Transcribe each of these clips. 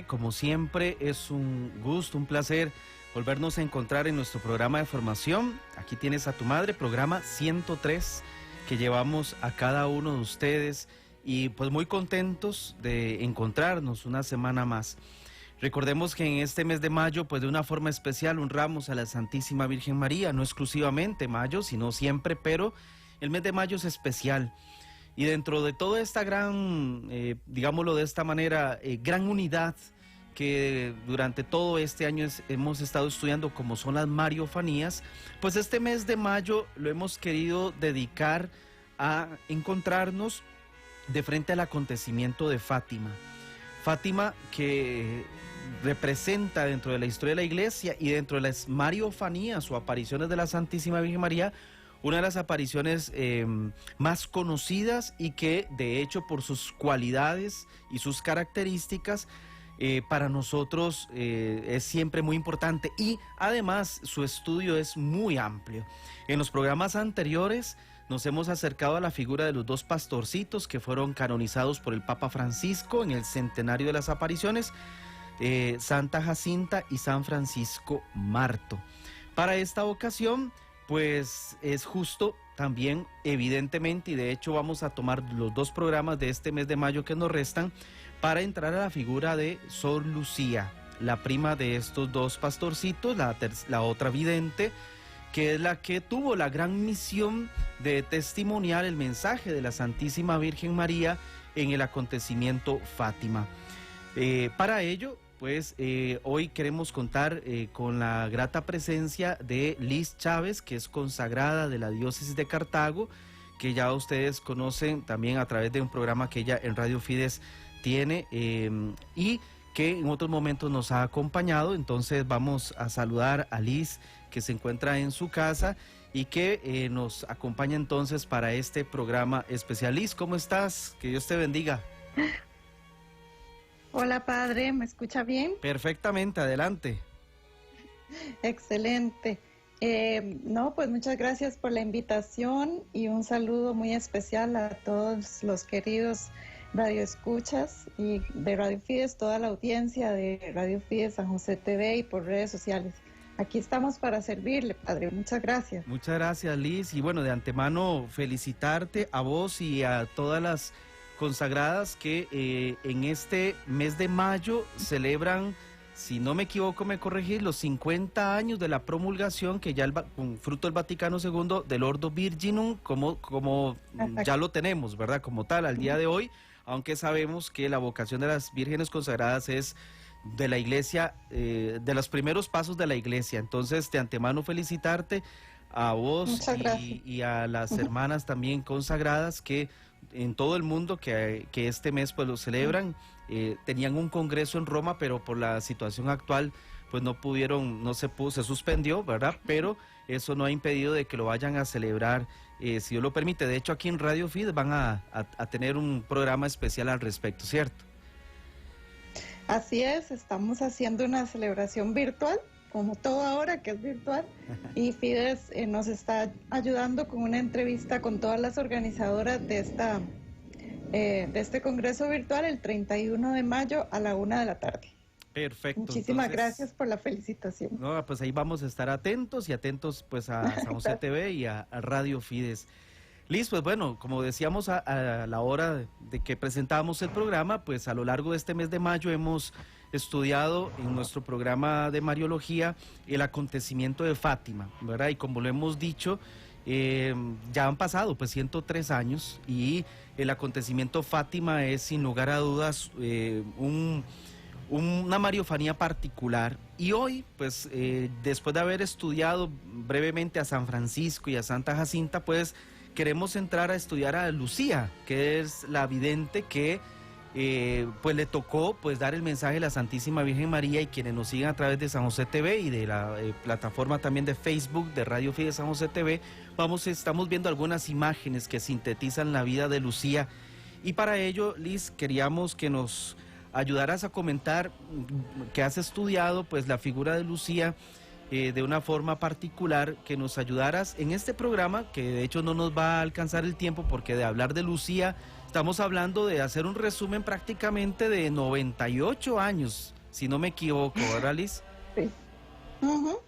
Como siempre, es un gusto, un placer volvernos a encontrar en nuestro programa de formación. Aquí tienes a tu madre, programa 103 que llevamos a cada uno de ustedes y pues muy contentos de encontrarnos una semana más. Recordemos que en este mes de mayo, pues de una forma especial honramos a la Santísima Virgen María, no exclusivamente mayo, sino siempre, pero el mes de mayo es especial. Y dentro de toda esta gran, digámoslo de esta manera, gran unidad que durante todo este año hemos estado estudiando, como son las Mariofanías, pues este mes de mayo lo hemos querido dedicar a encontrarnos de frente al acontecimiento de Fátima. Fátima que representa dentro de la historia de la Iglesia y dentro de las Mariofanías o apariciones de la Santísima Virgen María, una de las apariciones más conocidas y que de hecho por sus cualidades y sus características para nosotros es siempre muy importante y además su estudio es muy amplio. En los programas anteriores nos hemos acercado a la figura de los dos pastorcitos que fueron canonizados por el Papa Francisco en el centenario de las apariciones, Santa Jacinta y San Francisco Marto. Para esta ocasión, pues es justo también, evidentemente, y de hecho vamos a tomar los dos programas de este mes de mayo que nos restan para entrar a la figura de Sor Lucía, la prima de estos dos pastorcitos, la otra vidente, que es la que tuvo la gran misión de testimoniar el mensaje de la Santísima Virgen María en el acontecimiento Fátima. Para ello, pues hoy queremos contar con la grata presencia de Liz Chávez, que es consagrada de la diócesis de Cartago, que ya ustedes conocen también a través de un programa que ella en Radio Fides tiene y que en otros momentos nos ha acompañado. Entonces vamos a saludar a Liz, que se encuentra en su casa y que nos acompaña entonces para este programa especial. Liz, ¿cómo estás? Que Dios te bendiga. Hola padre, ¿me escucha bien? Perfectamente, adelante. Excelente. Pues muchas gracias por la invitación y un saludo muy especial a todos los queridos radioescuchas y de Radio Fides, toda la audiencia de Radio Fides San José TV y por redes sociales. Aquí estamos para servirle, padre. Muchas gracias. Muchas gracias, Liz. Y bueno, de antemano felicitarte a vos y a todas las consagradas que en este mes de mayo celebran, si no me equivoco, me corregís, los 50 años de la promulgación que ya con fruto del Vaticano II del Ordo Virginum, como ya lo tenemos, ¿verdad? Como tal, al día de hoy, aunque sabemos que la vocación de las vírgenes consagradas es de la Iglesia, de los primeros pasos de la Iglesia. Entonces, de antemano felicitarte a vos y a las hermanas también consagradas que en todo el mundo que este mes pues lo celebran. Tenían un congreso en Roma, pero por la situación actual pues no pudieron, se suspendió, ¿verdad? Pero eso no ha impedido de que lo vayan a celebrar, si Dios lo permite. De hecho, aquí en Radio Fides van a tener un programa especial al respecto, ¿cierto? Así es, estamos haciendo una celebración virtual, como todo ahora que es virtual, y Fides nos está ayudando con una entrevista con todas las organizadoras de este congreso virtual el 31 de mayo a la 1 de la tarde. Perfecto. Muchísimas gracias por la felicitación. No, pues ahí vamos a estar atentos pues a San José TV y a Radio Fides. Liz, pues bueno, como decíamos a la hora de que presentábamos el programa, pues a lo largo de este mes de mayo hemos estudiado en nuestro programa de Mariología el acontecimiento de Fátima, ¿verdad? Y como lo hemos dicho, ya han pasado pues 103 años y el acontecimiento Fátima es sin lugar a dudas una mariofanía particular. Y hoy, pues después de haber estudiado brevemente a San Francisco y a Santa Jacinta, pues queremos entrar a estudiar a Lucía, que es la vidente que pues le tocó pues dar el mensaje de la Santísima Virgen María, y quienes nos siguen a través de San José TV y de la plataforma también de Facebook de Radio Fides San José TV, estamos viendo algunas imágenes que sintetizan la vida de Lucía. Y para ello, Liz, queríamos que nos ayudaras a comentar que has estudiado pues la figura de Lucía de una forma particular, que nos ayudaras en este programa, que de hecho no nos va a alcanzar el tiempo porque de hablar de Lucía estamos hablando de hacer un resumen prácticamente de 98 años, si no me equivoco, ¿verdad, Liz? Sí. Uh-huh.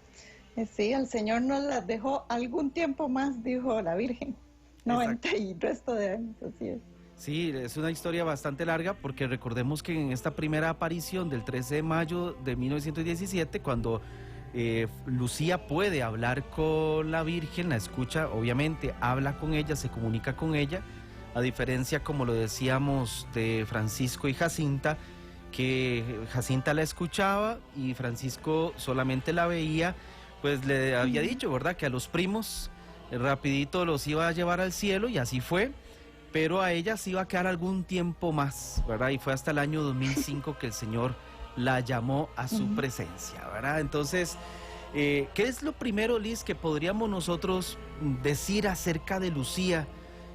Sí, el Señor nos las dejó algún tiempo más, dijo la Virgen. 90 y resto de años, así es. Sí, es una historia bastante larga porque recordemos que en esta primera aparición del 13 de mayo de 1917, cuando Lucía puede hablar con la Virgen, la escucha, obviamente habla con ella, se comunica con ella, a diferencia, como lo decíamos, de Francisco y Jacinta, que Jacinta la escuchaba y Francisco solamente la veía, pues le había dicho, ¿verdad?, que a los primos rapidito los iba a llevar al cielo, y así fue, pero a ella sí iba a quedar algún tiempo más, ¿verdad? Y fue hasta el año 2005 que el Señor la llamó a su presencia, ¿verdad? Entonces, ¿qué es lo primero, Liz, que podríamos nosotros decir acerca de Lucía?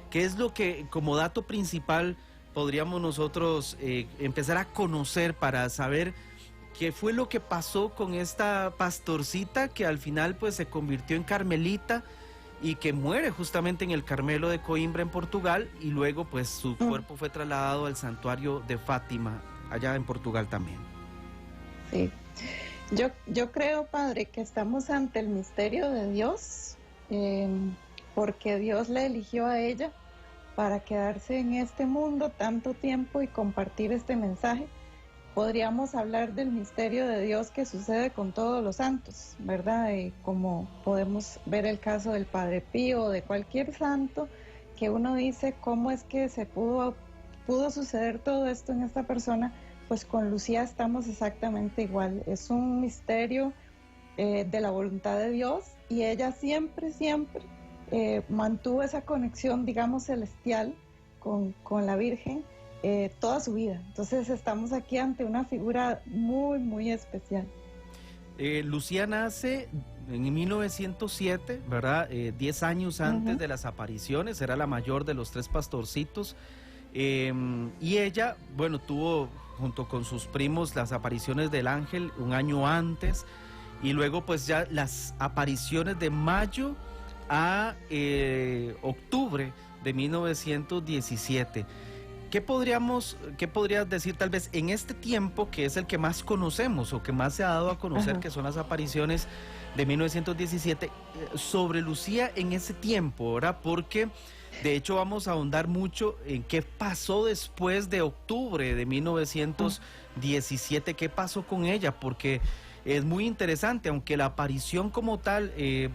¿Qué es lo que, como dato principal, podríamos nosotros empezar a conocer para saber qué fue lo que pasó con esta pastorcita que al final pues se convirtió en carmelita y que muere justamente en el Carmelo de Coimbra, en Portugal, y luego pues su cuerpo fue trasladado al santuario de Fátima, allá en Portugal también? Sí, yo creo, Padre, que estamos ante el misterio de Dios, porque Dios la eligió a ella para quedarse en este mundo tanto tiempo y compartir este mensaje. Podríamos hablar del misterio de Dios que sucede con todos los santos, ¿verdad? Como podemos ver el caso del Padre Pío o de cualquier santo, que uno dice cómo es que se pudo suceder todo esto en esta persona. Pues con Lucía estamos exactamente igual. Es un misterio de la voluntad de Dios, y ella siempre mantuvo esa conexión, digamos, celestial con la Virgen toda su vida. Entonces estamos aquí ante una figura muy, muy especial. Lucía nace en 1907, ¿verdad? 10 años antes de las apariciones, era la mayor de los 3 pastorcitos, y ella, bueno, tuvo junto con sus primos las apariciones del ángel un año antes, y luego pues ya las apariciones de mayo a octubre de 1917. ¿Qué podrías decir tal vez en este tiempo, que es el que más conocemos o que más se ha dado a conocer, que son las apariciones de 1917, sobre Lucía en ese tiempo, ¿verdad? Porque de hecho vamos a ahondar mucho en qué pasó después de octubre de 1917, qué pasó con ella, porque es muy interesante, aunque la aparición como tal, el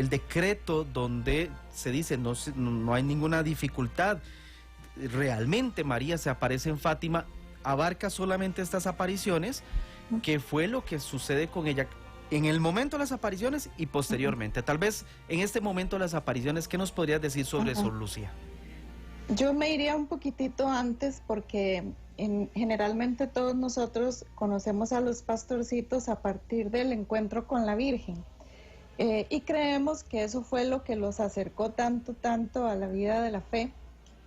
decreto donde se dice no hay ninguna dificultad, realmente María se aparece en Fátima, abarca solamente estas apariciones, que fue lo que sucede con ella en el momento de las apariciones y posteriormente. Tal vez en este momento de las apariciones, ¿qué nos podrías decir sobre Sor Lucía? Yo me iría un poquitito antes, porque generalmente todos nosotros conocemos a los pastorcitos a partir del encuentro con la Virgen, y creemos que eso fue lo que los acercó tanto a la vida de la fe.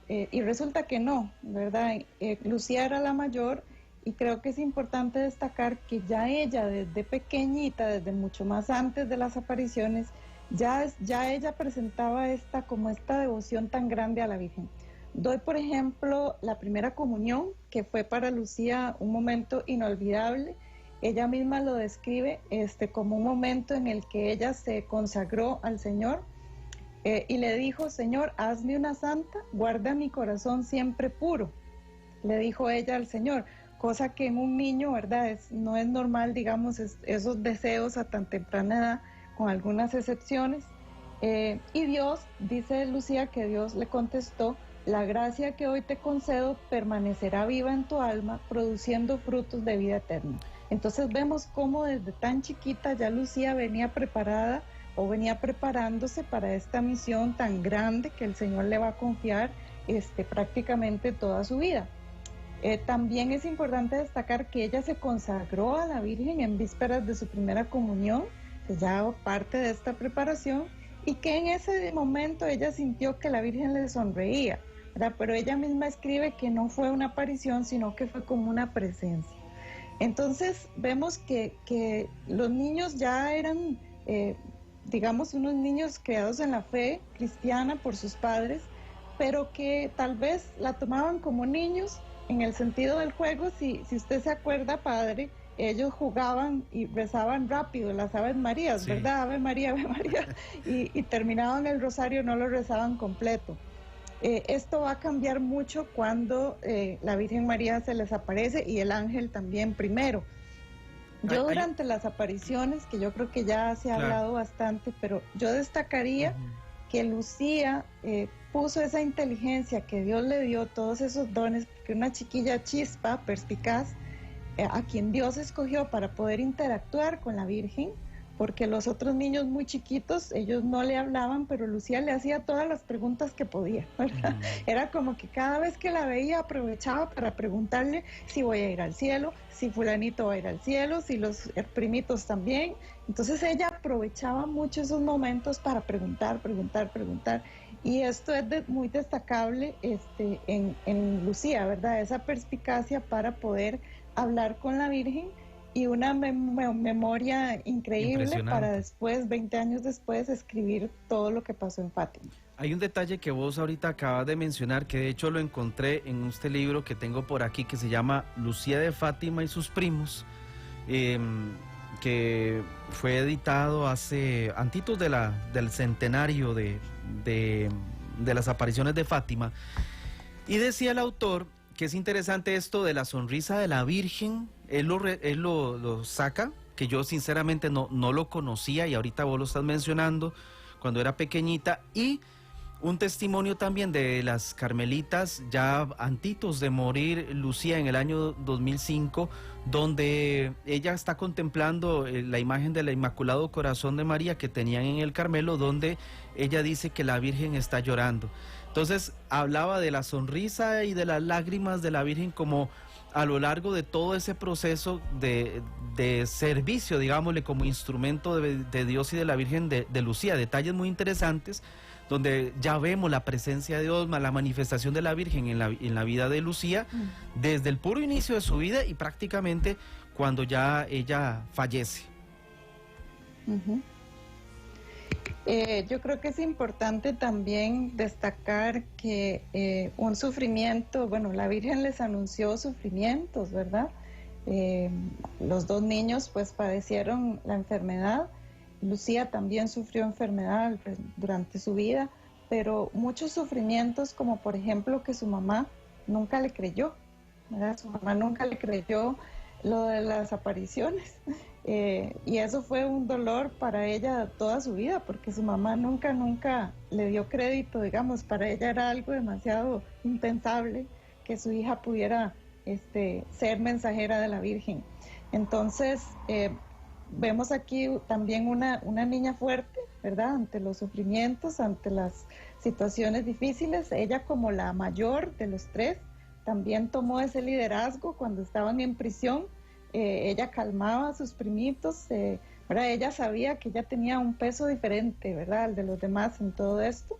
Y resulta que no, ¿verdad? Lucía era la mayor, y creo que es importante destacar que ya ella desde pequeñita, desde mucho más antes de las apariciones, ya ella presentaba esta devoción tan grande a la Virgen. Doy, por ejemplo, la primera comunión, que fue para Lucía un momento inolvidable. Ella misma lo describe como un momento en el que ella se consagró al Señor. Y le dijo: Señor, hazme una santa, guarda mi corazón siempre puro. Le dijo ella al Señor, cosa que en un niño, ¿verdad? No es normal, digamos, esos deseos a tan temprana edad, con algunas excepciones. Y Dios, dice Lucía, que Dios le contestó: la gracia que hoy te concedo permanecerá viva en tu alma, produciendo frutos de vida eterna. Entonces vemos cómo desde tan chiquita ya Lucía venía preparada, o venía preparándose para esta misión tan grande que el Señor le va a confiar prácticamente toda su vida. También es importante destacar que ella se consagró a la Virgen en vísperas de su primera comunión, que ya parte de esta preparación, y que en ese momento ella sintió que la Virgen le sonreía, ¿verdad? Pero ella misma escribe que no fue una aparición, sino que fue como una presencia. Entonces vemos que los niños ya eran digamos, unos niños criados en la fe cristiana por sus padres, pero que tal vez la tomaban como niños en el sentido del juego. Si usted se acuerda, padre, ellos jugaban y rezaban rápido las Aves Marías, sí, ¿verdad? Ave María, y terminaban el rosario, no lo rezaban completo. Esto va a cambiar mucho cuando la Virgen María se les aparece y el ángel también primero. Yo durante las apariciones, que yo creo que ya se ha hablado bastante, pero yo destacaría que Lucía puso esa inteligencia que Dios le dio, todos esos dones, que una chiquilla chispa, perspicaz, a quien Dios escogió para poder interactuar con la Virgen, porque los otros niños muy chiquitos, ellos no le hablaban, pero Lucía le hacía todas las preguntas que podía, ¿verdad? Era como que cada vez que la veía aprovechaba para preguntarle si voy a ir al cielo, si fulanito va a ir al cielo, si los primitos también. Entonces ella aprovechaba mucho esos momentos para preguntar, y esto es muy destacable en Lucía, ¿verdad? Esa perspicacia para poder hablar con la Virgen, y una memoria increíble para después, 20 años después, escribir todo lo que pasó en Fátima. Hay un detalle que vos ahorita acabas de mencionar, que de hecho lo encontré en este libro que tengo por aquí, que se llama Lucía de Fátima y sus primos, que fue editado antitos del centenario de las apariciones de Fátima. Y decía el autor que es interesante esto de la sonrisa de la Virgen. Él lo saca, que yo sinceramente no lo conocía, y ahorita vos lo estás mencionando, cuando era pequeñita, y un testimonio también de las carmelitas, ya antitos de morir Lucía en el año 2005, donde ella está contemplando la imagen del Inmaculado Corazón de María que tenían en el Carmelo, donde ella dice que la Virgen está llorando. Entonces hablaba de la sonrisa y de las lágrimas de la Virgen como a lo largo de todo ese proceso de servicio, digámosle, como instrumento de Dios y de la Virgen de Lucía. Detalles muy interesantes donde ya vemos la presencia de Dios, la manifestación de la Virgen en la vida de Lucía, desde el puro inicio de su vida y prácticamente cuando ya ella fallece. Yo creo que es importante también destacar que un sufrimiento, bueno, la Virgen les anunció sufrimientos, ¿verdad? Los dos niños pues padecieron la enfermedad. Lucía también sufrió enfermedad durante su vida, pero muchos sufrimientos, como por ejemplo que su mamá nunca le creyó, ¿verdad? Su mamá nunca le creyó lo de las apariciones. Y eso fue un dolor para ella toda su vida, porque su mamá nunca le dio crédito, digamos. Para ella era algo demasiado impensable que su hija pudiera ser mensajera de la Virgen. Entonces vemos aquí también una niña fuerte, ¿verdad? Ante los sufrimientos, ante las situaciones difíciles. Ella, como la mayor de los tres, también tomó ese liderazgo cuando estaban en prisión. Ella calmaba a sus primitos, ¿verdad? Ella sabía que ella tenía un peso diferente, ¿verdad?, al de los demás en todo esto,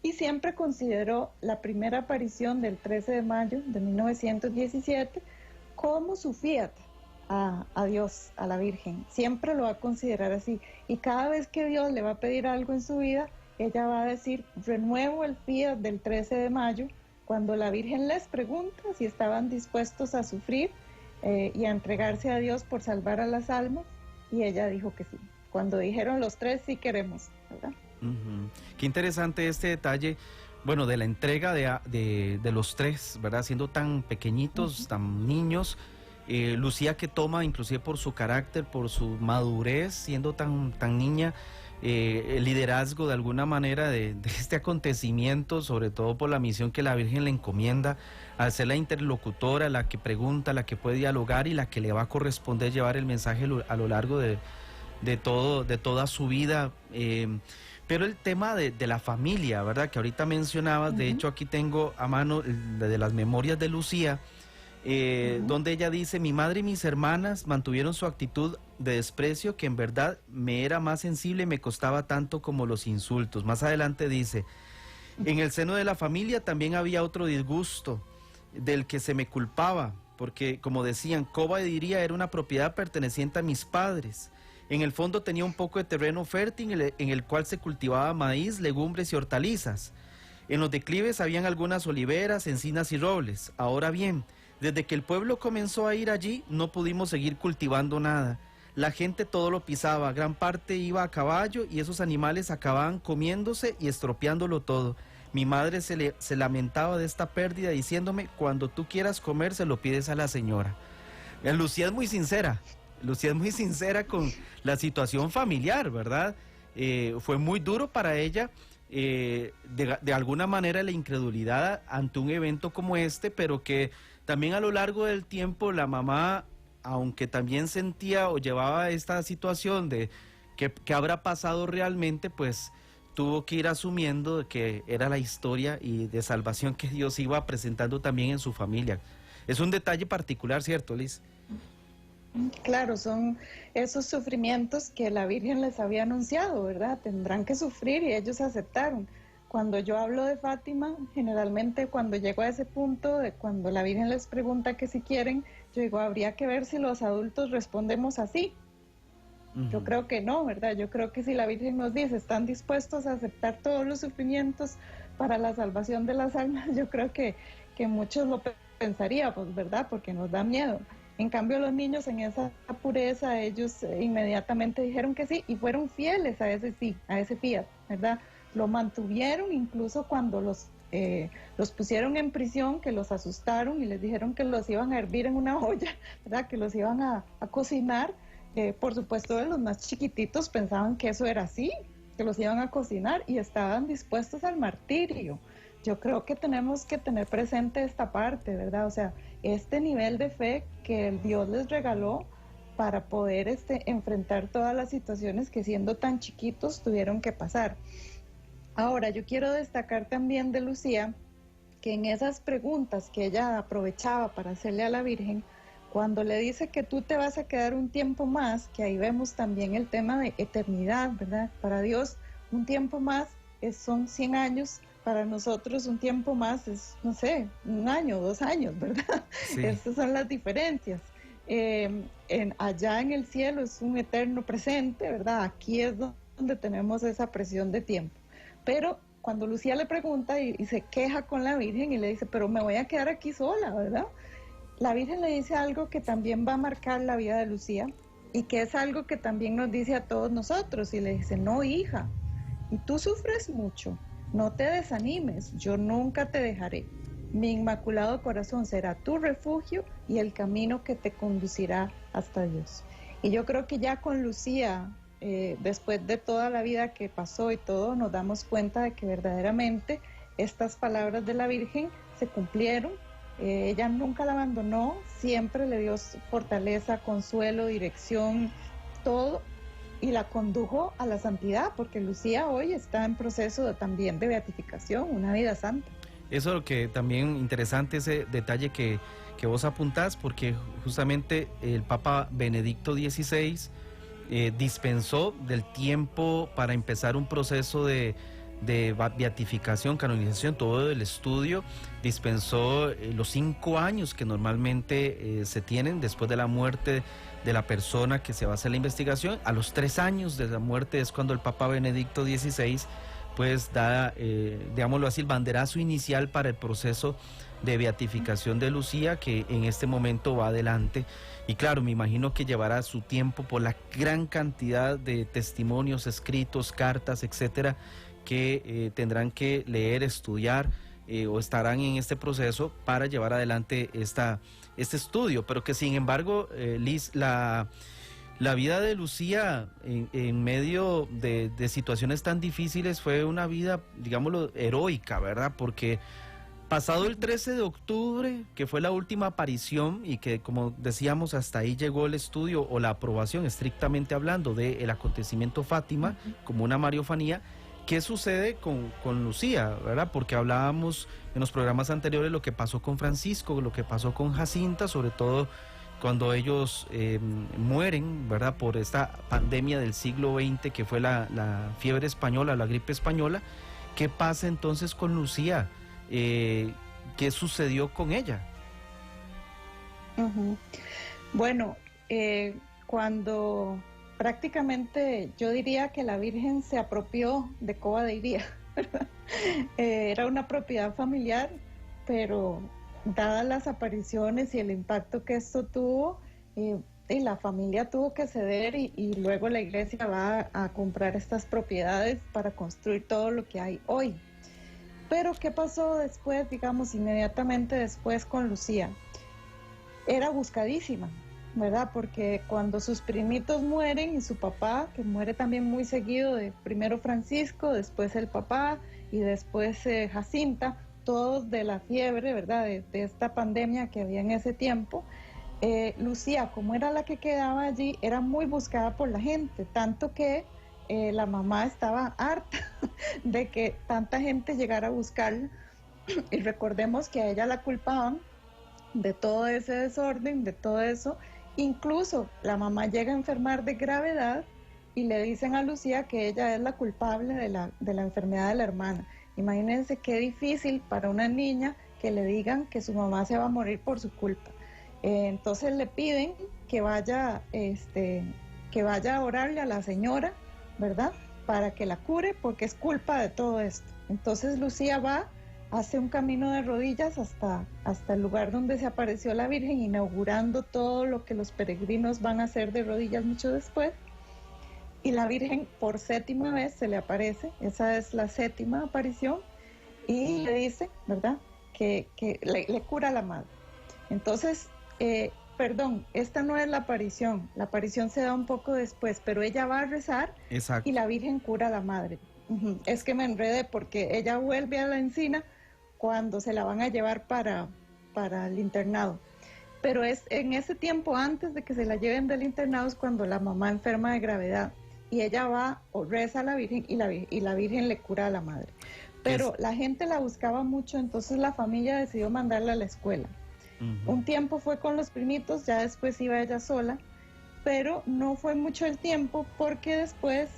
y siempre consideró la primera aparición del 13 de mayo de 1917 como su fiat a Dios, a la Virgen. Siempre lo va a considerar así, y cada vez que Dios le va a pedir algo en su vida, ella va a decir: renuevo el fiat del 13 de mayo, cuando la Virgen les pregunta si estaban dispuestos a sufrir y a entregarse a Dios por salvar a las almas, y ella dijo que sí. Cuando dijeron los tres: sí queremos, ¿verdad? Qué interesante este detalle, bueno, de la entrega de los tres, ¿verdad? Siendo tan pequeñitos, tan niños. Lucía, que toma, inclusive por su carácter, por su madurez, siendo tan niña, el liderazgo de alguna manera de este acontecimiento, sobre todo por la misión que la Virgen le encomienda, al ser la interlocutora, la que pregunta, la que puede dialogar y la que le va a corresponder llevar el mensaje a lo largo de toda su vida. Pero el tema de la familia, ¿verdad?, que ahorita mencionabas, de hecho aquí tengo a mano de las memorias de Lucía, donde ella dice: mi madre y mis hermanas mantuvieron su actitud de desprecio, que en verdad me era más sensible y me costaba tanto como los insultos. Más adelante dice: en el seno de la familia también había otro disgusto del que se me culpaba, porque, como decían, Coba de Diría era una propiedad perteneciente a mis padres. En el fondo tenía un poco de terreno fértil en el cual se cultivaba maíz, legumbres y hortalizas. En los declives habían algunas oliveras, encinas y robles. Ahora bien, desde que el pueblo comenzó a ir allí, no pudimos seguir cultivando nada. La gente todo lo pisaba, gran parte iba a caballo y esos animales acababan comiéndose y estropeándolo todo. Mi madre se lamentaba de esta pérdida diciéndome, cuando tú quieras comer se lo pides a la señora. Lucía es muy sincera, Lucía es muy sincera con la situación familiar, ¿verdad? Fue muy duro para ella, de alguna manera la incredulidad ante un evento como este, pero que también a lo largo del tiempo la mamá, aunque también sentía o llevaba esta situación de que habrá pasado realmente, pues tuvo que ir asumiendo que era la historia y de salvación que Dios iba presentando también en su familia. Es un detalle particular, ¿cierto, Liz? Claro, son esos sufrimientos que la Virgen les había anunciado, ¿verdad? Tendrán que sufrir y ellos aceptaron. Cuando yo hablo de Fátima, generalmente cuando llego a ese punto de cuando la Virgen les pregunta que si quieren, yo digo, habría que ver si los adultos respondemos así. Yo creo que no, ¿verdad? Yo creo que si la Virgen nos dice, están dispuestos a aceptar todos los sufrimientos para la salvación de las almas, yo creo que muchos lo pensaríamos, ¿verdad? Porque nos da miedo. En cambio, los niños en esa pureza, ellos inmediatamente dijeron que sí y fueron fieles a ese sí, a ese fiat, ¿verdad? Lo mantuvieron incluso cuando los pusieron en prisión, que los asustaron y les dijeron que los iban a hervir en una olla, ¿verdad? Que los iban a cocinar. Por supuesto, los más chiquititos pensaban que eso era así, que los iban a cocinar y estaban dispuestos al martirio. Yo creo que tenemos que tener presente esta parte, ¿verdad? O sea, este nivel de fe que el Dios les regaló para poder enfrentar todas las situaciones que siendo tan chiquitos tuvieron que pasar. Ahora, yo quiero destacar también de Lucía que en esas preguntas que ella aprovechaba para hacerle a la Virgen, cuando le dice que tú te vas a quedar un tiempo más, que ahí vemos también el tema de eternidad, ¿verdad? Para Dios, un tiempo más son 100 años, para nosotros un tiempo más es, no sé, 1 año, 2 años, ¿verdad? Sí. Estas son las diferencias. Allá en el cielo es un eterno presente, ¿verdad? Aquí es donde tenemos esa presión de tiempo. Pero cuando Lucía le pregunta y se queja con la Virgen y le dice, pero me voy a quedar aquí sola, ¿verdad? La Virgen le dice algo que también va a marcar la vida de Lucía y que es algo que también nos dice a todos nosotros y le dice, no hija, y tú sufres mucho, no te desanimes, yo nunca te dejaré. Mi inmaculado corazón será tu refugio y el camino que te conducirá hasta Dios. Y yo creo que ya con Lucía, después de toda la vida que pasó y todo, nos damos cuenta de que verdaderamente estas palabras de la Virgen se cumplieron. Ella nunca la abandonó, siempre le dio fortaleza, consuelo, dirección, todo, y la condujo a la santidad, porque Lucía hoy está en proceso también de beatificación, una vida santa. Eso es lo que también interesante, ese detalle que vos apuntás, porque justamente el Papa Benedicto XVI dispensó del tiempo para empezar un proceso de beatificación, canonización, todo el estudio, dispensó los 5 años que normalmente se tienen después de la muerte de la persona que se va a hacer la investigación. A los 3 años de la muerte es cuando el Papa Benedicto XVI pues da, digámoslo así, el banderazo inicial para el proceso de beatificación de Lucía, que en este momento va adelante. Y claro, me imagino que llevará su tiempo por la gran cantidad de testimonios escritos, cartas, etcétera, que tendrán que leer, estudiar o estarán en este proceso para llevar adelante este estudio, pero que sin embargo, Liz, la vida de Lucía en medio de situaciones tan difíciles fue una vida, digámoslo, heroica, ¿verdad? Porque pasado el 13 de octubre, que fue la última aparición y que, como decíamos, hasta ahí llegó el estudio o la aprobación, estrictamente hablando, del acontecimiento Fátima como una mariofanía. ¿Qué sucede con Lucía, verdad? Porque hablábamos en los programas anteriores lo que pasó con Francisco, lo que pasó con Jacinta, sobre todo cuando ellos mueren, ¿verdad? Por esta pandemia del siglo XX que fue la fiebre española, la gripe española. ¿Qué pasa entonces con Lucía? ¿Qué sucedió con ella? Bueno, cuando prácticamente yo diría que la Virgen se apropió de Coba de Iría, ¿verdad? Era una propiedad familiar, pero dadas las apariciones y el impacto que esto tuvo, y la familia tuvo que ceder y luego la iglesia va a comprar estas propiedades para construir todo lo que hay hoy. Pero ¿qué pasó después, digamos, inmediatamente después con Lucía? Era buscadísima, ¿verdad? Porque cuando sus primitos mueren y su papá, que muere también muy seguido, de primero Francisco, después el papá y después Jacinta, todos de la fiebre, ¿verdad? De esta pandemia que había en ese tiempo. Lucía, como era la que quedaba allí, era muy buscada por la gente, tanto que la mamá estaba harta de que tanta gente llegara a buscarla. Y recordemos que a ella la culpaban de todo ese desorden, de todo eso. Incluso la mamá llega a enfermar de gravedad y le dicen a Lucía que ella es la culpable de la enfermedad de la hermana. Imagínense qué difícil para una niña que le digan que su mamá se va a morir por su culpa. Entonces le piden que vaya a orarle a la señora, ¿verdad? Para que la cure, porque es culpa de todo esto. Entonces Lucía va, hace un camino de rodillas hasta el lugar donde se apareció la Virgen, inaugurando todo lo que los peregrinos van a hacer de rodillas mucho después. Y la Virgen por 7ª vez se le aparece, esa es la 7ª aparición, y le dice, ¿verdad?, que le cura a la madre. Entonces, perdón, esta no es la aparición se da un poco después, pero ella va a rezar. Exacto. Y la Virgen cura a la madre. Es que me enredé porque ella vuelve a la Encina cuando se la van a llevar para el internado. Pero es en ese tiempo, antes de que se la lleven del internado, es cuando la mamá enferma de gravedad. Y ella va o reza a la Virgen y la Virgen le cura a la madre. Pero la gente la buscaba mucho, entonces la familia decidió mandarla a la escuela. Un tiempo fue con los primitos, ya después iba ella sola, pero no fue mucho el tiempo porque después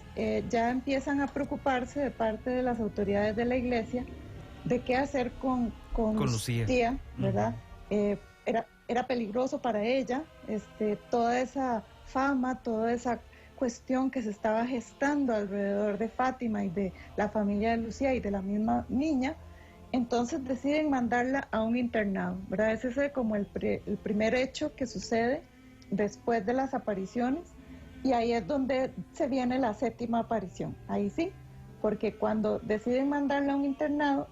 ya empiezan a preocuparse de parte de las autoridades de la iglesia de qué hacer con Lucía, ¿verdad? Era peligroso para ella, toda esa fama, toda esa cuestión que se estaba gestando alrededor de Fátima y de la familia de Lucía y de la misma niña. Entonces deciden mandarla a un internado, ¿verdad? Ese es como el primer hecho que sucede después de las apariciones, y ahí es donde se viene la 7ª aparición, ahí sí, porque cuando deciden mandarla a un internado,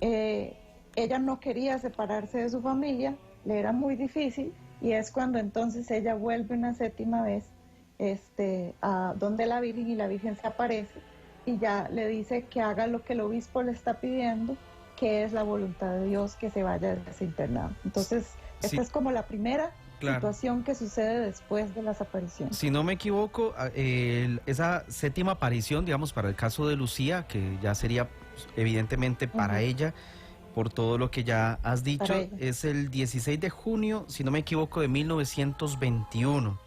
ella no quería separarse de su familia, le era muy difícil, y es cuando entonces ella vuelve una 7ª vez a donde la Virgen, y la Virgen se aparece y ya le dice que haga lo que el obispo le está pidiendo, que es la voluntad de Dios, que se vaya de ese internado. Entonces, esta es como la primera situación que sucede después de las apariciones. Si no me equivoco, esa 7ª aparición, digamos, para el caso de Lucía, que ya sería evidentemente para ella, por todo lo que ya has dicho, es el 16 de junio, si no me equivoco, de 1921,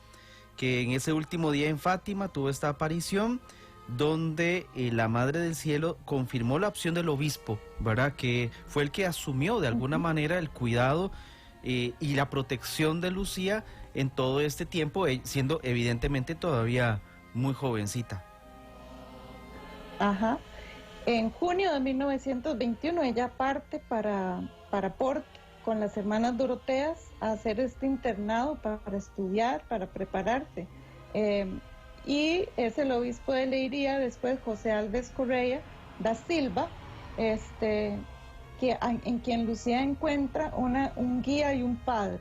que en ese último día en Fátima tuvo esta aparición, donde la Madre del Cielo confirmó la opción del obispo, ¿verdad? Que fue el que asumió de alguna manera el cuidado y la protección de Lucía en todo este tiempo, siendo evidentemente todavía muy jovencita. Ajá. En junio de 1921 ella parte para Porto con las hermanas Doroteas a hacer este internado para estudiar, para prepararse. Y es el obispo de Leiria, después José Alves Correa da Silva, en quien Lucía encuentra un guía y un padre.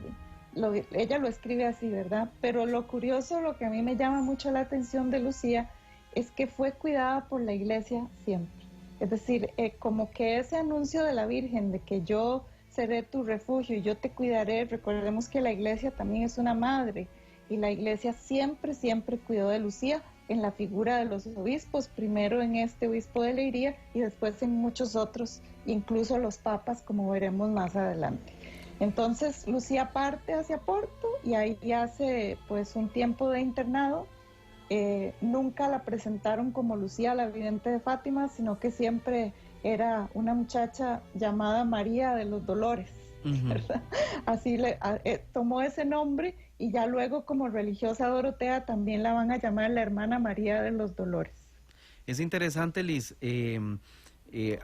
Ella lo escribe así, ¿verdad? Pero lo curioso, lo que a mí me llama mucho la atención de Lucía, es que fue cuidada por la iglesia siempre. Es decir, como que ese anuncio de la Virgen, de que yo seré tu refugio y yo te cuidaré, recordemos que la iglesia también es una madre, y la iglesia siempre, siempre cuidó de Lucía en la figura de los obispos, primero en este obispo de Leiria y después en muchos otros, incluso los papas, como veremos más adelante. Entonces Lucía parte hacia Porto y ahí hace pues un tiempo de internado. Nunca la presentaron como Lucía la vidente de Fátima, sino que siempre era una muchacha llamada María de los Dolores, ¿verdad? Así tomó ese nombre, y ya luego como religiosa Dorotea también la van a llamar la hermana María de los Dolores. Es interesante, Liz,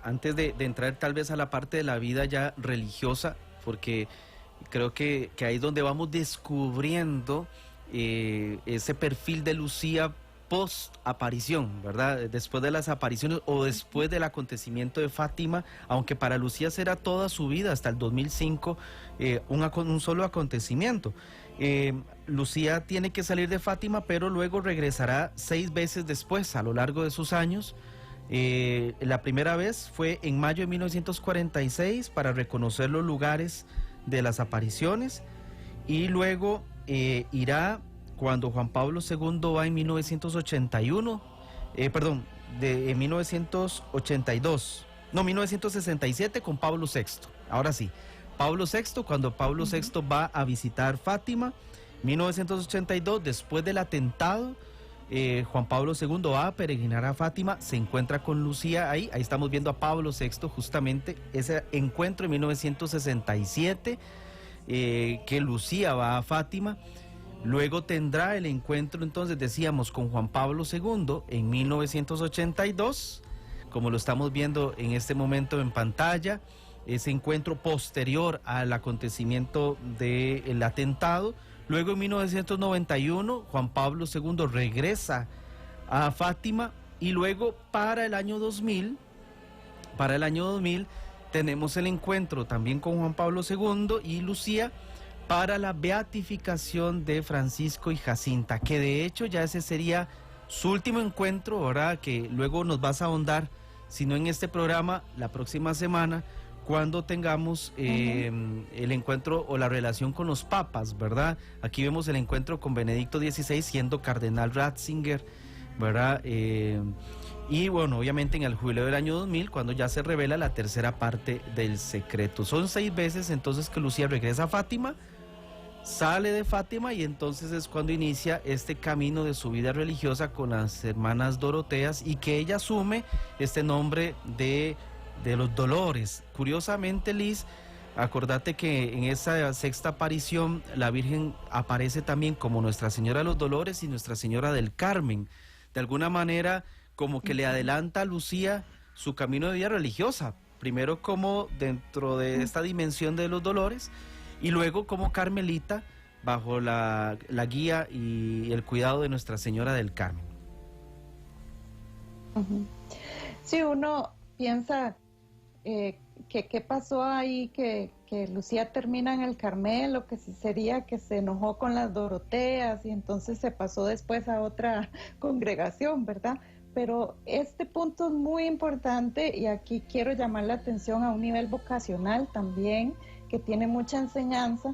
antes de entrar tal vez a la parte de la vida ya religiosa, porque creo que ahí es donde vamos descubriendo ese perfil de Lucía post aparición, ¿verdad? Después de las apariciones o después del acontecimiento de Fátima, aunque para Lucía será toda su vida, hasta el 2005, un solo acontecimiento. Lucía tiene que salir de Fátima, pero luego regresará 6 veces después, a lo largo de sus años. La primera vez fue en mayo de 1946 para reconocer los lugares de las apariciones, y luego irá cuando Juan Pablo II va en 1981, en 1967 con Pablo VI. Ahora sí, Pablo VI, cuando Pablo VI va a visitar Fátima, 1982, después del atentado, Juan Pablo II va a peregrinar a Fátima, se encuentra con Lucía ahí estamos viendo a Pablo VI, justamente ese encuentro en 1967, que Lucía va a Fátima. Luego tendrá el encuentro, entonces decíamos, con Juan Pablo II en 1982, como lo estamos viendo en este momento en pantalla, ese encuentro posterior al acontecimiento del atentado. Luego en 1991 Juan Pablo II regresa a Fátima, y luego para el año 2000 tenemos el encuentro también con Juan Pablo II y Lucía para la beatificación de Francisco y Jacinta, que de hecho ya ese sería su último encuentro, ¿verdad? Que luego nos vas a ahondar, si no en este programa, la próxima semana, cuando tengamos el encuentro o la relación con los papas, ¿verdad? Aquí vemos el encuentro con Benedicto XVI siendo cardenal Ratzinger, ¿verdad? Y bueno, obviamente en el jubileo del año 2000, cuando ya se revela la tercera parte del secreto. Son 6 veces entonces que Lucía regresa a Fátima, sale de Fátima, y entonces es cuando inicia este camino de su vida religiosa con las hermanas Doroteas, y que ella asume este nombre de los Dolores. Curiosamente, Liz, acordate que en esa sexta aparición la Virgen aparece también como Nuestra Señora de los Dolores y Nuestra Señora del Carmen. De alguna manera como que le adelanta a Lucía su camino de vida religiosa, primero como dentro de esta dimensión de los Dolores, y luego como carmelita bajo la guía y el cuidado de Nuestra Señora del Carmen. Sí, uno piensa qué pasó ahí, que Lucía termina en el Carmelo, que si sería que se enojó con las Doroteas y entonces se pasó después a otra congregación, ¿verdad? Pero este punto es muy importante, y aquí quiero llamar la atención a un nivel vocacional también, que tiene mucha enseñanza,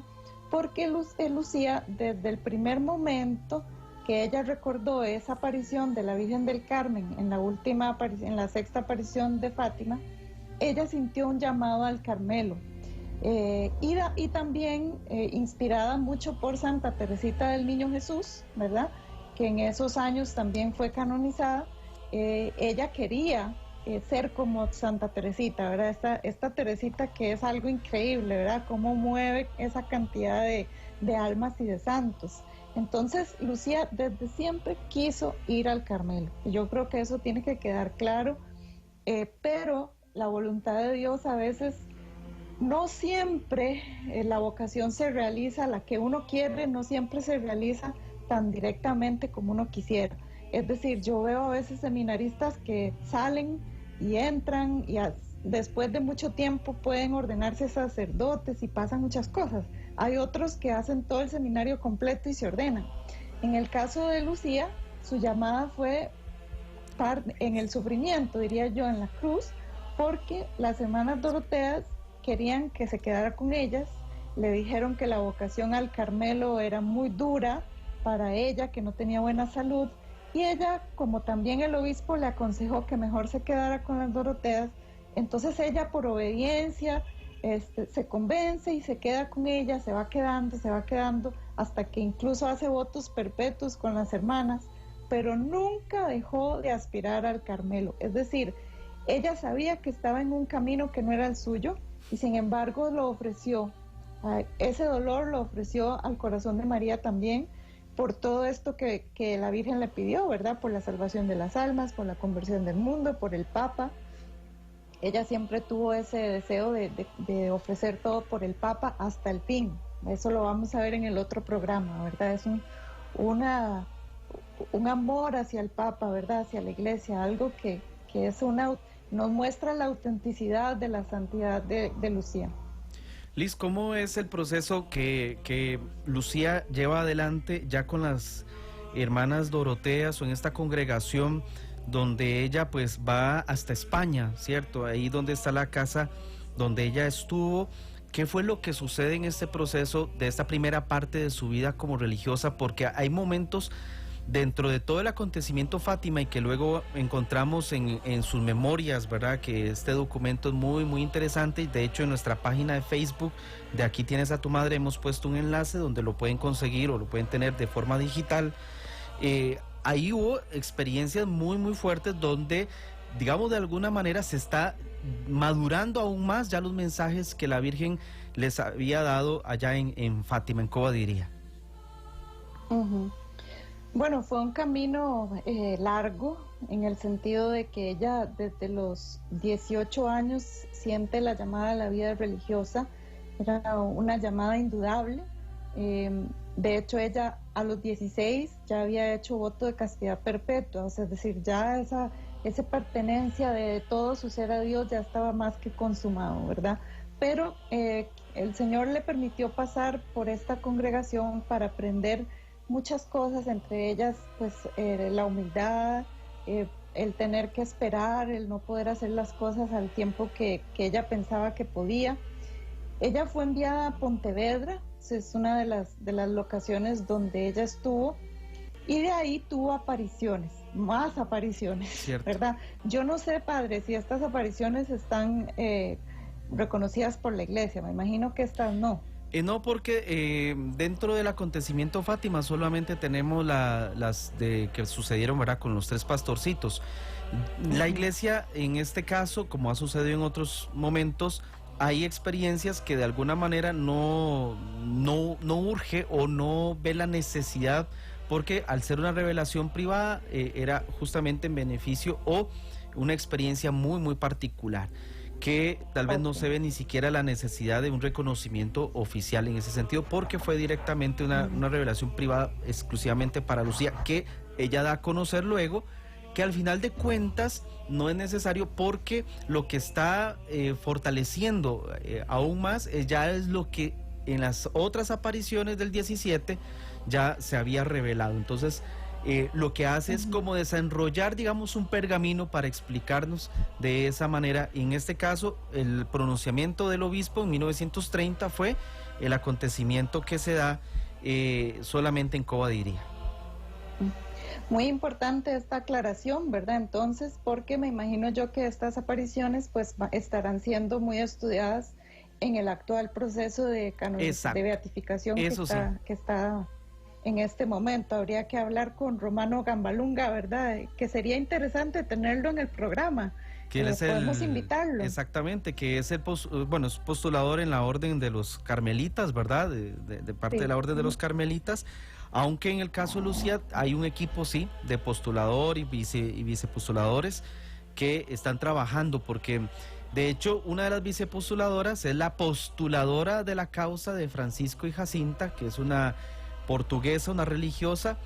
porque Lucía, desde el primer momento que ella recordó esa aparición de la Virgen del Carmen en la sexta aparición de Fátima, ella sintió un llamado al Carmelo, y también inspirada mucho por Santa Teresita del Niño Jesús, ¿verdad? Que en esos años también fue canonizada. Ella quería ser como Santa Teresita, ¿verdad? Esta Teresita, que es algo increíble, ¿verdad? Cómo mueve esa cantidad de almas y de santos. Entonces, Lucía desde siempre quiso ir al Carmelo. Y yo creo que eso tiene que quedar claro, pero la voluntad de Dios a veces no siempre la vocación se realiza, la que uno quiere no siempre se realiza tan directamente como uno quisiera. Es decir, yo veo a veces seminaristas que salen y entran y después de mucho tiempo pueden ordenarse sacerdotes y pasan muchas cosas. Hay otros que hacen todo el seminario completo y se ordenan. En el caso de Lucía, su llamada fue en el sufrimiento, diría yo, en la cruz, porque las hermanas Doroteas querían que se quedara con ellas, le dijeron que la vocación al Carmelo era muy dura para ella, que no tenía buena salud, y ella, como también el obispo le aconsejó que mejor se quedara con las Doroteas, entonces ella por obediencia se convence y se queda con ella, se va quedando, hasta que incluso hace votos perpetuos con las hermanas, pero nunca dejó de aspirar al Carmelo. Es decir, ella sabía que estaba en un camino que no era el suyo, y sin embargo lo ofreció, ese dolor lo ofreció al corazón de María también, por todo esto que la Virgen le pidió, ¿verdad? Por la salvación de las almas, por la conversión del mundo, por el Papa. ella siempre tuvo ese deseo de ofrecer todo por el Papa hasta el fin. Eso lo vamos a ver en el otro programa, ¿verdad? Es una, un amor hacia el Papa, ¿verdad? Hacia la Iglesia, algo que es nos muestra la autenticidad de la santidad de Lucía. Liz, ¿cómo es el proceso que Lucía lleva adelante ya con las hermanas Doroteas o en esta congregación donde ella pues va hasta España, ¿cierto? Ahí donde está la casa donde ella estuvo. ¿Qué fue lo que sucede en este proceso de esta primera parte de su vida como religiosa? Porque hay momentos dentro de todo el acontecimiento Fátima y que luego encontramos en sus memorias, ¿verdad? Que este documento es muy, muy interesante y de hecho en nuestra página de Facebook de Aquí Tienes a tu Madre hemos puesto un enlace donde lo pueden conseguir o lo pueden tener de forma digital. Ahí hubo experiencias muy, muy fuertes donde, digamos, de alguna manera se está madurando aún más ya los mensajes que la Virgen les había dado allá en Fátima, en Cobadiría. Uh-huh. Bueno, fue un camino largo en el sentido de que ella desde los 18 años siente la llamada a la vida religiosa. Era una llamada indudable. De hecho, ella a los 16 ya había hecho voto de castidad perpetua, o sea, es decir, ya esa pertenencia de todo su ser a Dios ya estaba más que consumado, ¿verdad? Pero el Señor le permitió pasar por esta congregación para aprender muchas cosas, entre ellas pues la humildad, el tener que esperar, el no poder hacer las cosas al tiempo que ella pensaba que podía. Ella fue enviada a Pontevedra, es una de las locaciones donde ella estuvo, y de ahí tuvo apariciones, más apariciones, Cierto. ¿verdad? Yo no sé, padre, si estas apariciones están reconocidas por la iglesia, me imagino que estas no. No, porque dentro del acontecimiento Fátima solamente tenemos las de que sucedieron, ¿verdad?, con los 3 pastorcitos. La iglesia, en este caso, como ha sucedido en otros momentos, hay experiencias que de alguna manera no urge o no ve la necesidad, porque al ser una revelación privada era justamente en beneficio o una experiencia muy, muy particular, que tal vez no se ve ni siquiera la necesidad de un reconocimiento oficial en ese sentido, porque fue directamente una revelación privada exclusivamente para Lucía, que ella da a conocer luego, que al final de cuentas no es necesario, porque lo que está fortaleciendo aún más ya es lo que en las otras apariciones del 17 ya se había revelado. Entonces lo que hace es como desenrollar, digamos, un pergamino para explicarnos de esa manera. En este caso, el pronunciamiento del obispo en 1930 fue el acontecimiento que se da solamente en Cobadiría. Muy importante esta aclaración, ¿verdad? Entonces, porque me imagino yo que estas apariciones pues estarán siendo muy estudiadas en el actual proceso de beatificación que está en este momento. Habría que hablar con Romano Gambalunga, ¿verdad? Que sería interesante tenerlo en el programa. Que él es podemos invitarlo. Exactamente, que es es postulador en la orden de los carmelitas, ¿verdad? De parte de la orden de los carmelitas. Aunque en el caso de Lucía hay un equipo, sí, de postulador y vicepostuladores que están trabajando, porque de hecho una de las vicepostuladoras es la postuladora de la causa de Francisco y Jacinta, que es una portuguesa, una religiosa,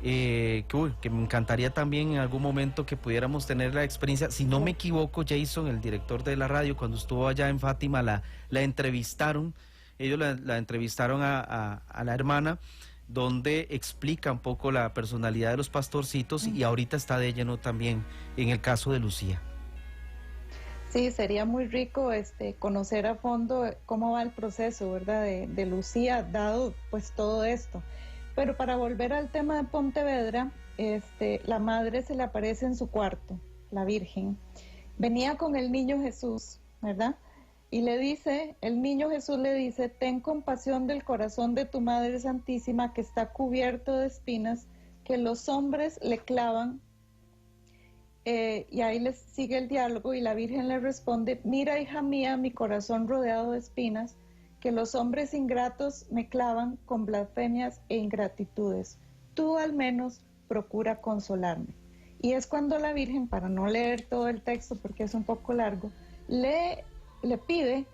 que me encantaría también en algún momento que pudiéramos tener la experiencia. Si no me equivoco, Jason, el director de la radio, cuando estuvo allá en Fátima, la entrevistaron, ellos la entrevistaron a la hermana, donde explica un poco la personalidad de los pastorcitos, y ahorita está de lleno también en el caso de Lucía. Sí, sería muy rico conocer a fondo cómo va el proceso, ¿verdad? De Lucía, dado pues todo esto. Pero para volver al tema de Pontevedra, la madre se le aparece en su cuarto, la Virgen. Venía con el niño Jesús, ¿verdad? Y el niño Jesús le dice: ten compasión del corazón de tu Madre Santísima, que está cubierto de espinas, que los hombres le clavan. Y ahí les sigue el diálogo, y la Virgen le responde: mira, hija mía, mi corazón rodeado de espinas, que los hombres ingratos me clavan con blasfemias e ingratitudes. Tú al menos procura consolarme. Y es cuando la Virgen, para no leer todo el texto porque es un poco largo, le pide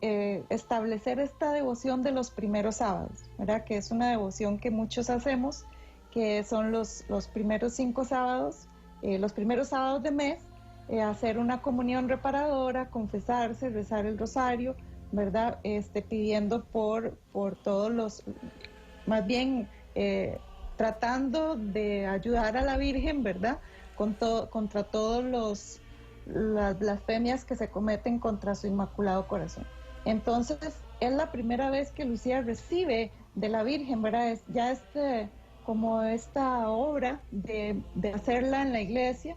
establecer esta devoción de los primeros sábados, ¿verdad? Que es una devoción que muchos hacemos, que son los primeros 5 sábados, los primeros sábados de mes, hacer una comunión reparadora, confesarse, rezar el rosario, ¿verdad? Pidiendo por todos los, más bien tratando de ayudar a la Virgen, ¿verdad? Contra todos las blasfemias que se cometen contra su Inmaculado Corazón. Entonces, es la primera vez que Lucía recibe de la Virgen, ¿verdad? Como esta obra de hacerla en la iglesia,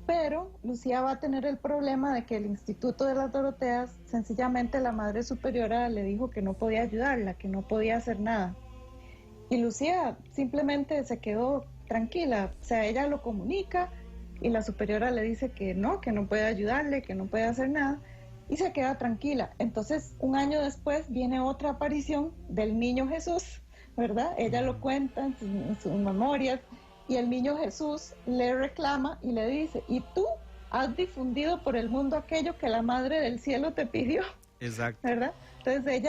pero Lucía va a tener el problema de que el Instituto de las Doroteas, sencillamente la Madre Superiora le dijo que no podía ayudarla, que no podía hacer nada. Y Lucía simplemente se quedó tranquila, o sea, ella lo comunica y la superiora le dice que no puede ayudarle, que no puede hacer nada, y se queda tranquila. Entonces, un año después viene otra aparición del niño Jesús, ¿verdad? Ella lo cuenta en sus memorias, y el niño Jesús le reclama y le dice, y tú has difundido por el mundo aquello que la Madre del Cielo te pidió. Exacto. ¿Verdad? Entonces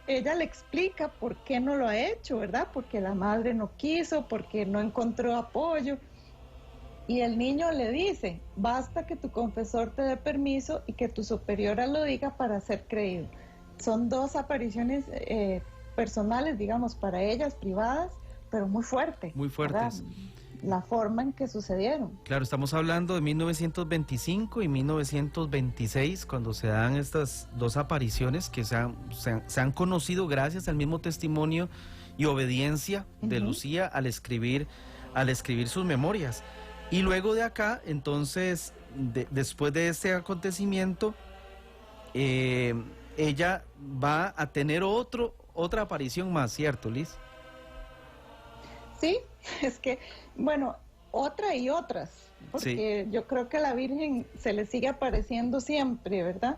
ella le explica por qué no lo ha hecho, ¿verdad? Porque la madre no quiso, porque no encontró apoyo. Y el niño le dice, basta que tu confesor te dé permiso y que tu superiora lo diga para ser creído. Son 2 apariciones personales, digamos, para ellas, privadas, pero muy fuertes. Muy fuertes. ¿Verdad? La forma en que sucedieron. Claro, estamos hablando de 1925 y 1926, cuando se dan estas 2 apariciones que se han conocido gracias al mismo testimonio y obediencia de Lucía al escribir sus memorias. Y luego de acá, entonces, después de este acontecimiento, ella va a tener otra aparición más, ¿cierto, Liz? Sí, es que, bueno, otra y otras, porque sí, yo creo que a la Virgen se le sigue apareciendo siempre, ¿verdad?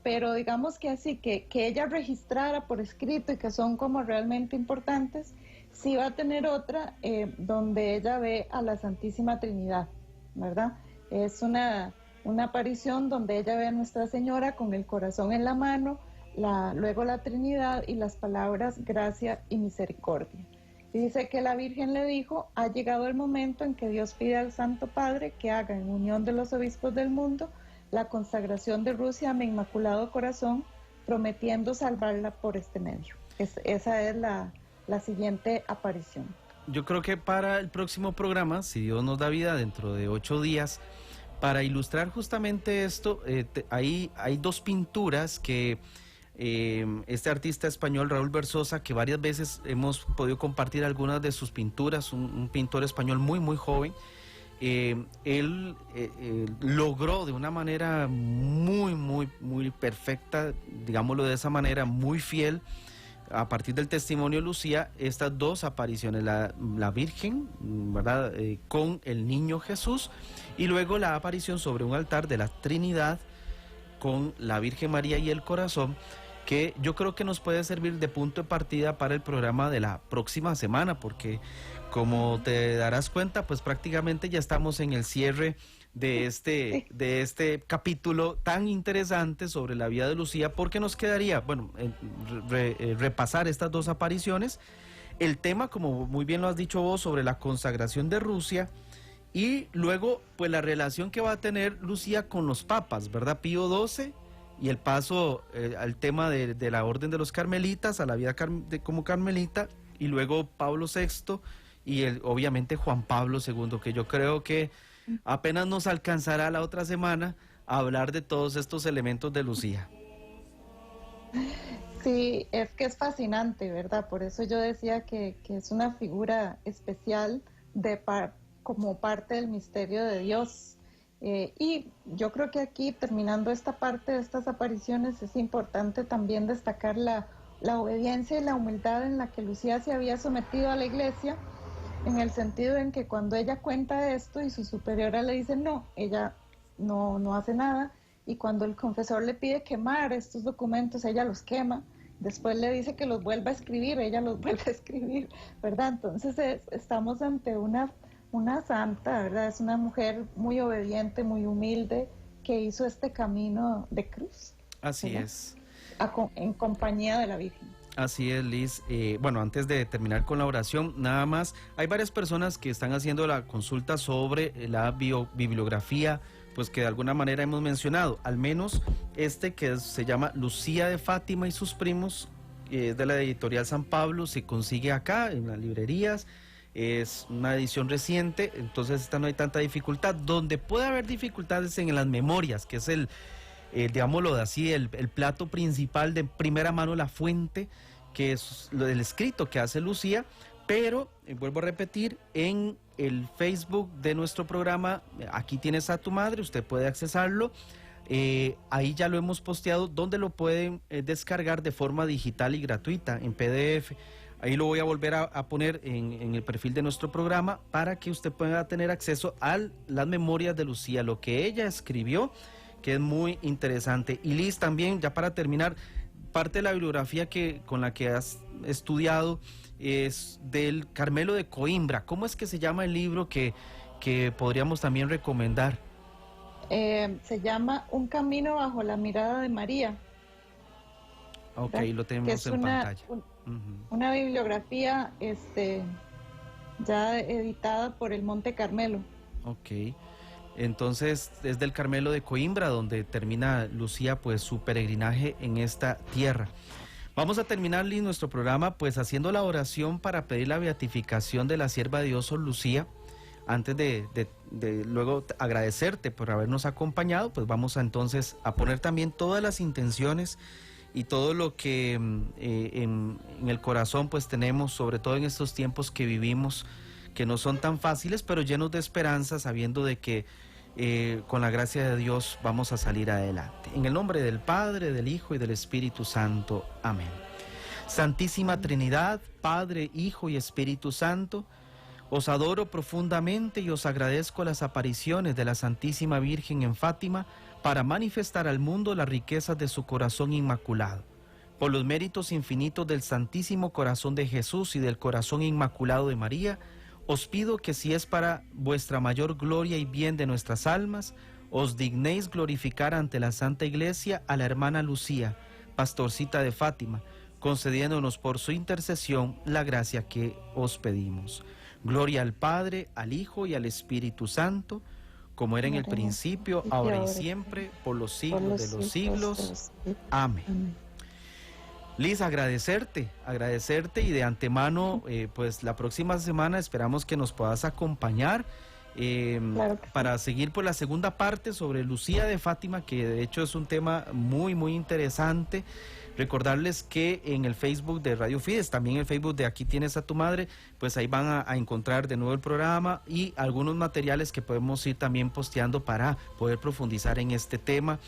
Pero digamos que así, que ella registrara por escrito y que son como realmente importantes, sí va a tener otra donde ella ve a la Santísima Trinidad, ¿verdad? Es una aparición donde ella ve a Nuestra Señora con el corazón en la mano, luego la Trinidad y las palabras gracia y misericordia. Y dice que la Virgen le dijo, ha llegado el momento en que Dios pide al Santo Padre que haga en unión de los obispos del mundo la consagración de Rusia a mi Inmaculado Corazón, prometiendo salvarla por este medio. Esa es la siguiente aparición. Yo creo que para el próximo programa, si Dios nos da vida dentro de 8 días, para ilustrar justamente esto, hay 2 pinturas que este artista español, Raúl Versosa, que varias veces hemos podido compartir algunas de sus pinturas, un pintor español muy muy joven, él logró de una manera muy perfecta, digámoslo de esa manera, muy fiel, a partir del testimonio de Lucía, estas 2 apariciones, la Virgen, ¿verdad? Con el niño Jesús, y luego la aparición sobre un altar de la Trinidad con la Virgen María y el corazón, que yo creo que nos puede servir de punto de partida para el programa de la próxima semana, porque como te darás cuenta, pues prácticamente ya estamos en el cierre de este capítulo tan interesante sobre la vida de Lucía, porque nos quedaría, bueno, repasar estas 2 apariciones, el tema, como muy bien lo has dicho vos, sobre la consagración de Rusia, y luego pues la relación que va a tener Lucía con los papas, ¿verdad? Pío XII y el paso al tema de la orden de los carmelitas, a la vida como carmelita, y luego Pablo VI y obviamente Juan Pablo II, que yo creo que apenas nos alcanzará la otra semana a hablar de todos estos elementos de Lucía. Sí, es que es fascinante, ¿verdad? Por eso yo decía que es una figura especial como parte del misterio de Dios. Y yo creo que aquí, terminando esta parte de estas apariciones, es importante también destacar la obediencia y la humildad en la que Lucía se había sometido a la iglesia, en el sentido en que cuando ella cuenta esto y su superiora le dice no, ella no hace nada, y cuando el confesor le pide quemar estos documentos, ella los quema, después le dice que los vuelva a escribir, ella los vuelve a escribir, ¿verdad? Entonces estamos ante una santa, ¿verdad? Es una mujer muy obediente, muy humilde, que hizo este camino de cruz. Así ¿verdad? es. En compañía de la Virgen. Así es, Liz. Bueno, antes de terminar con la oración, nada más, hay varias personas que están haciendo la consulta sobre la bibliografía, pues que de alguna manera hemos mencionado, al menos se llama Lucía de Fátima y sus primos, es de la editorial San Pablo, se consigue acá en las librerías, es una edición reciente, entonces esta no hay tanta dificultad. Donde puede haber dificultades en las memorias, que es digámoslo así, el plato principal de primera mano, la fuente, que es el escrito que hace Lucía, pero vuelvo a repetir, en el Facebook de nuestro programa, Aquí tienes a tu madre, usted puede accesarlo, ahí ya lo hemos posteado, donde lo pueden descargar de forma digital y gratuita, en PDF. Ahí lo voy a volver a poner en el perfil de nuestro programa para que usted pueda tener acceso a las memorias de Lucía, lo que ella escribió, que es muy interesante. Y Liz, también, ya para terminar, parte de la bibliografía con la que has estudiado es del Carmelo de Coimbra. ¿Cómo es que se llama el libro que podríamos también recomendar? Se llama Un camino bajo la mirada de María. Ok, lo tenemos en pantalla. Una bibliografía ya editada por el Monte Carmelo. Ok. Entonces es del Carmelo de Coimbra donde termina Lucía pues su peregrinaje en esta tierra. Vamos a terminar, Liz, nuestro programa pues haciendo la oración para pedir la beatificación de la sierva de Dios, Sor Lucía. Antes de luego agradecerte por habernos acompañado, pues vamos entonces a poner también todas las intenciones y todo lo que en el corazón pues tenemos, sobre todo en estos tiempos que vivimos, que no son tan fáciles, pero llenos de esperanza, sabiendo de que con la gracia de Dios vamos a salir adelante. En el nombre del Padre, del Hijo y del Espíritu Santo. Amén. Santísima Trinidad, Padre, Hijo y Espíritu Santo, os adoro profundamente y os agradezco las apariciones de la Santísima Virgen en Fátima para manifestar al mundo las riquezas de su corazón inmaculado. Por los méritos infinitos del Santísimo Corazón de Jesús y del Corazón Inmaculado de María, os pido que si es para vuestra mayor gloria y bien de nuestras almas, os dignéis glorificar ante la Santa Iglesia a la hermana Lucía, pastorcita de Fátima, concediéndonos por su intercesión la gracia que os pedimos. Gloria al Padre, al Hijo y al Espíritu Santo, como era en el principio, ahora y siempre, por los siglos de los siglos. Amén. Liz, agradecerte y de antemano, pues la próxima semana esperamos que nos puedas acompañar claro para seguir por la segunda parte sobre Lucía de Fátima, que de hecho es un tema muy, muy interesante. Recordarles que en el Facebook de Radio Fides, también el Facebook de Aquí tienes a tu madre, pues ahí van a encontrar de nuevo el programa y algunos materiales que podemos ir también posteando para poder profundizar en este tema.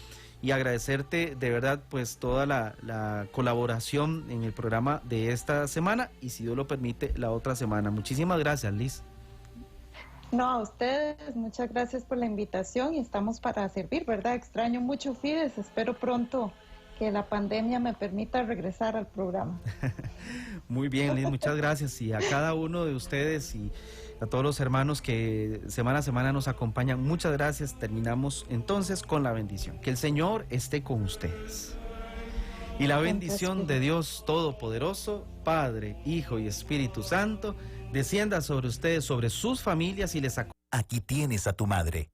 Y agradecerte de verdad pues toda la colaboración en el programa de esta semana y si Dios lo permite la otra semana. Muchísimas gracias, Liz. No, a ustedes, muchas gracias por la invitación y estamos para servir, ¿verdad? Extraño mucho Fides, espero pronto que la pandemia me permita regresar al programa. Muy bien, Liz, muchas gracias y a cada uno de ustedes y a todos los hermanos que semana a semana nos acompañan, muchas gracias. Terminamos entonces con la bendición. Que el Señor esté con ustedes. Y la bendición de Dios Todopoderoso, Padre, Hijo y Espíritu Santo, descienda sobre ustedes, sobre sus familias y les acompañe. Aquí tienes a tu madre.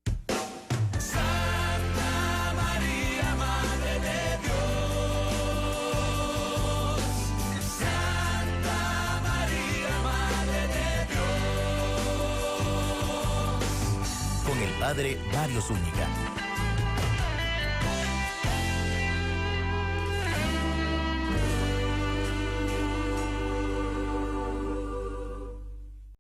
Padre Mario Zúñiga.